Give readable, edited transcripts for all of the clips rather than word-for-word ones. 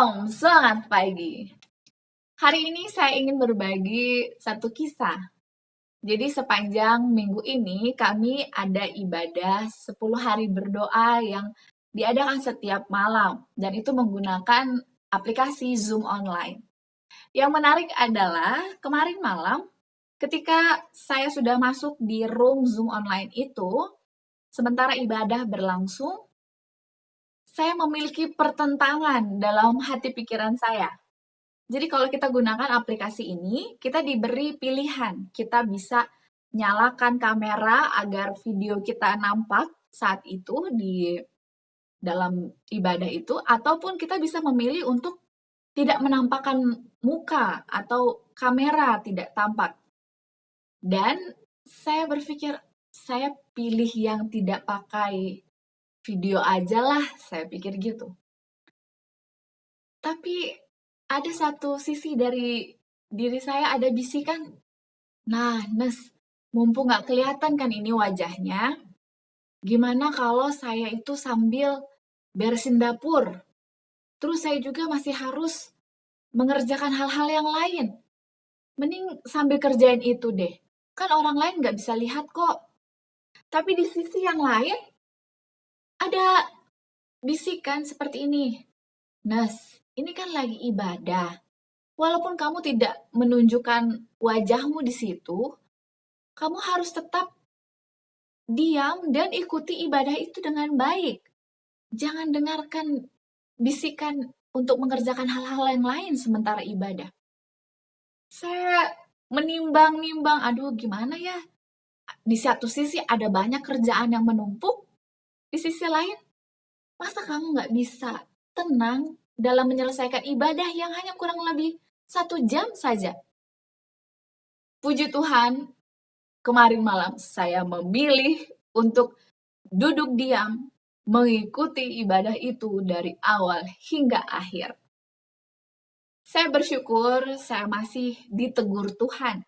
Shalom, semangat pagi. Hari ini saya ingin berbagi satu kisah. Jadi sepanjang minggu ini kami ada ibadah 10 hari berdoa yang diadakan setiap malam dan itu menggunakan aplikasi Zoom online. Yang menarik adalah kemarin malam ketika saya sudah masuk di room Zoom online itu, sementara ibadah berlangsung, saya memiliki pertentangan dalam hati pikiran saya. Jadi kalau kita gunakan aplikasi ini, kita diberi pilihan. Kita bisa nyalakan kamera agar video kita nampak saat itu di dalam ibadah itu, ataupun kita bisa memilih untuk tidak menampakkan muka atau kamera tidak tampak. Dan saya berpikir, saya pilih yang tidak pakai video aja lah, saya pikir gitu. Tapi ada satu sisi dari diri saya ada bisikan, nah Nes, mumpung nggak kelihatan kan ini wajahnya, gimana kalau saya itu sambil beresin dapur, terus saya juga masih harus mengerjakan hal-hal yang lain. Mending sambil kerjain itu deh, kan orang lain nggak bisa lihat kok. Tapi di sisi yang lain, ada bisikan seperti ini, Nes, ini kan lagi ibadah. Walaupun kamu tidak menunjukkan wajahmu di situ, kamu harus tetap diam dan ikuti ibadah itu dengan baik. Jangan dengarkan bisikan untuk mengerjakan hal-hal yang lain sementara ibadah. Saya menimbang-nimbang, aduh gimana ya? Di satu sisi ada banyak kerjaan yang menumpuk, di sisi lain, masa kamu nggak bisa tenang dalam menyelesaikan ibadah yang hanya kurang lebih 1 jam saja? Puji Tuhan, kemarin malam saya memilih untuk duduk diam, mengikuti ibadah itu dari awal hingga akhir. Saya bersyukur saya masih ditegur Tuhan.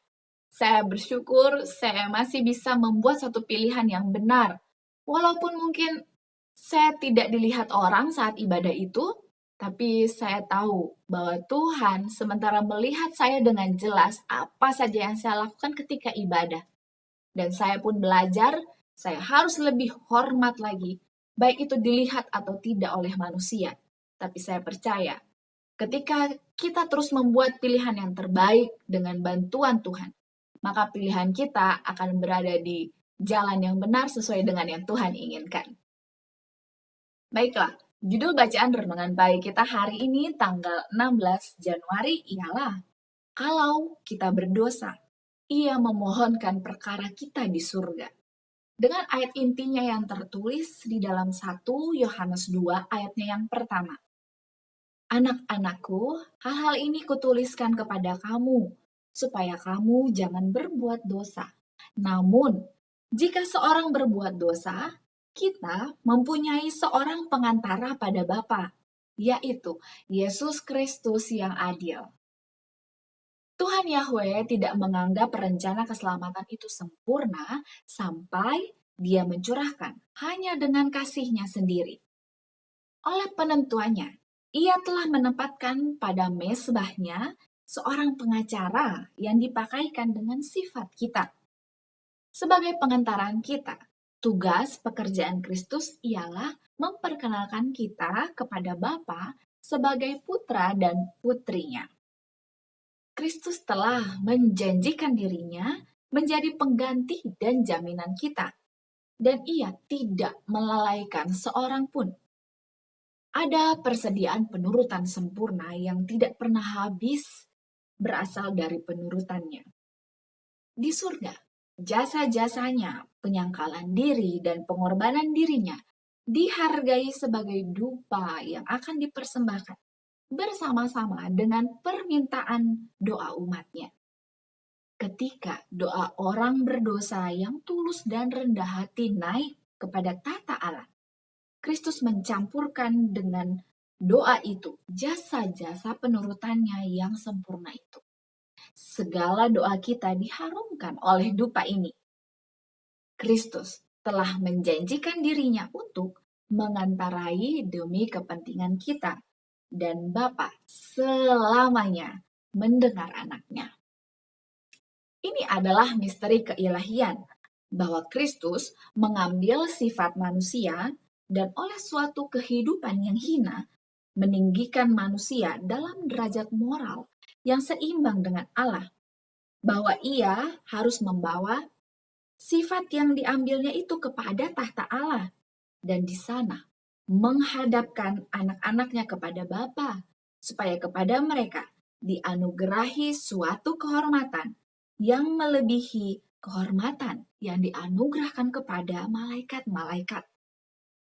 Saya bersyukur saya masih bisa membuat satu pilihan yang benar. Walaupun mungkin saya tidak dilihat orang saat ibadah itu, tapi saya tahu bahwa Tuhan sementara melihat saya dengan jelas apa saja yang saya lakukan ketika ibadah. Dan saya pun belajar, saya harus lebih hormat lagi, baik itu dilihat atau tidak oleh manusia. Tapi saya percaya, ketika kita terus membuat pilihan yang terbaik dengan bantuan Tuhan, maka pilihan kita akan berada di jalan yang benar sesuai dengan yang Tuhan inginkan. Baiklah, judul bacaan renungan pagi kita hari ini tanggal 16 Januari ialah kalau kita berdosa, Ia memohonkan perkara kita di surga. Dengan ayat intinya yang tertulis di dalam 1 Yohanes 2 ayatnya yang pertama. Anak-anakku, hal-hal ini kutuliskan kepada kamu, supaya kamu jangan berbuat dosa. Namun, jika seorang berbuat dosa, kita mempunyai seorang pengantara pada Bapa, yaitu Yesus Kristus yang adil. Tuhan Yahweh tidak menganggap rencana keselamatan itu sempurna sampai Dia mencurahkan hanya dengan kasih-Nya sendiri. Oleh penentuannya, Ia telah menempatkan pada mezbahnya seorang pengacara yang dipakaikan dengan sifat kita. Sebagai pengantaran kita, tugas pekerjaan Kristus ialah memperkenalkan kita kepada Bapa sebagai putra dan putrinya. Kristus telah menjanjikan dirinya menjadi pengganti dan jaminan kita, dan Ia tidak melalaikan seorang pun. Ada persediaan penurutan sempurna yang tidak pernah habis berasal dari penurutannya. Di surga, jasa-jasanya, penyangkalan diri, dan pengorbanan dirinya dihargai sebagai dupa yang akan dipersembahkan bersama-sama dengan permintaan doa umatnya. Ketika doa orang berdosa yang tulus dan rendah hati naik kepada tata Allah, Kristus mencampurkan dengan doa itu jasa-jasa penurutannya yang sempurna itu. Segala doa kita diharumkan oleh dupa ini. Kristus telah menjanjikan dirinya untuk mengantarai demi kepentingan kita. dan Bapa selamanya mendengar anaknya. Ini adalah misteri keilahian, bahwa Kristus mengambil sifat manusia dan oleh suatu kehidupan yang hina, meninggikan manusia dalam derajat moral yang seimbang dengan Allah, bahwa ia harus membawa sifat yang diambilnya itu kepada tahta Allah, dan di sana menghadapkan anak-anaknya kepada Bapa, supaya kepada mereka dianugerahi suatu kehormatan yang melebihi kehormatan yang dianugerahkan kepada malaikat-malaikat.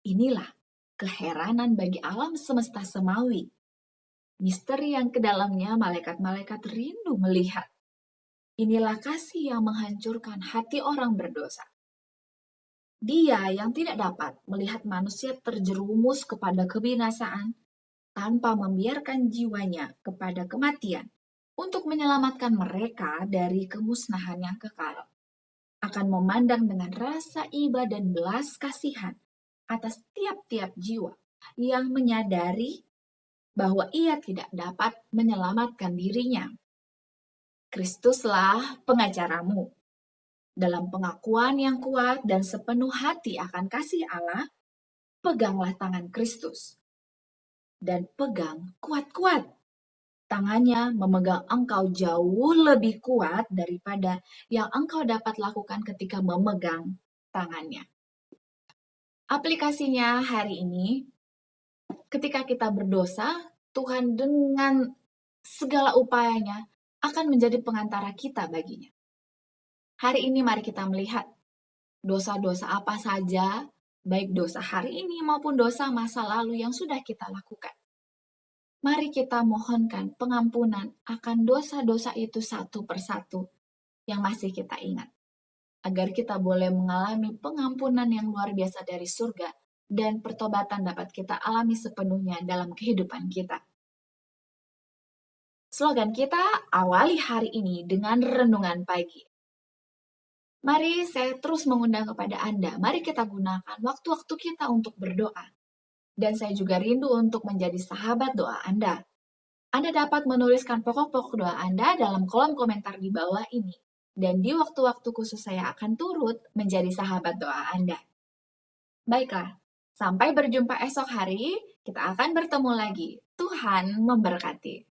Inilah keheranan bagi alam semesta semawi, misteri yang kedalamnya malaikat-malaikat rindu melihat. Inilah kasih yang menghancurkan hati orang berdosa. Dia yang tidak dapat melihat manusia terjerumus kepada kebinasaan tanpa membiarkan jiwanya kepada kematian untuk menyelamatkan mereka dari kemusnahan yang kekal, akan memandang dengan rasa iba dan belas kasihan atas tiap-tiap jiwa yang menyadari bahwa ia tidak dapat menyelamatkan dirinya. Kristuslah pengacaramu. Dalam pengakuan yang kuat dan sepenuh hati akan kasih Allah, peganglah tangan Kristus. Dan pegang kuat-kuat. Tangannya memegang engkau jauh lebih kuat daripada yang engkau dapat lakukan ketika memegang tangannya. Aplikasinya hari ini, ketika kita berdosa, Tuhan dengan segala upayanya akan menjadi pengantara kita baginya. Hari ini mari kita melihat dosa-dosa apa saja, baik dosa hari ini maupun dosa masa lalu yang sudah kita lakukan. Mari kita mohonkan pengampunan akan dosa-dosa itu satu persatu yang masih kita ingat, agar kita boleh mengalami pengampunan yang luar biasa dari surga dan pertobatan dapat kita alami sepenuhnya dalam kehidupan kita. Slogan kita, awali hari ini dengan renungan pagi. Mari saya terus mengundang kepada Anda, mari kita gunakan waktu-waktu kita untuk berdoa. Dan saya juga rindu untuk menjadi sahabat doa Anda. Anda dapat menuliskan pokok-pokok doa Anda dalam kolom komentar di bawah ini. Dan di waktu-waktu khusus saya akan turut menjadi sahabat doa Anda. Baiklah, sampai berjumpa esok hari, kita akan bertemu lagi. Tuhan memberkati.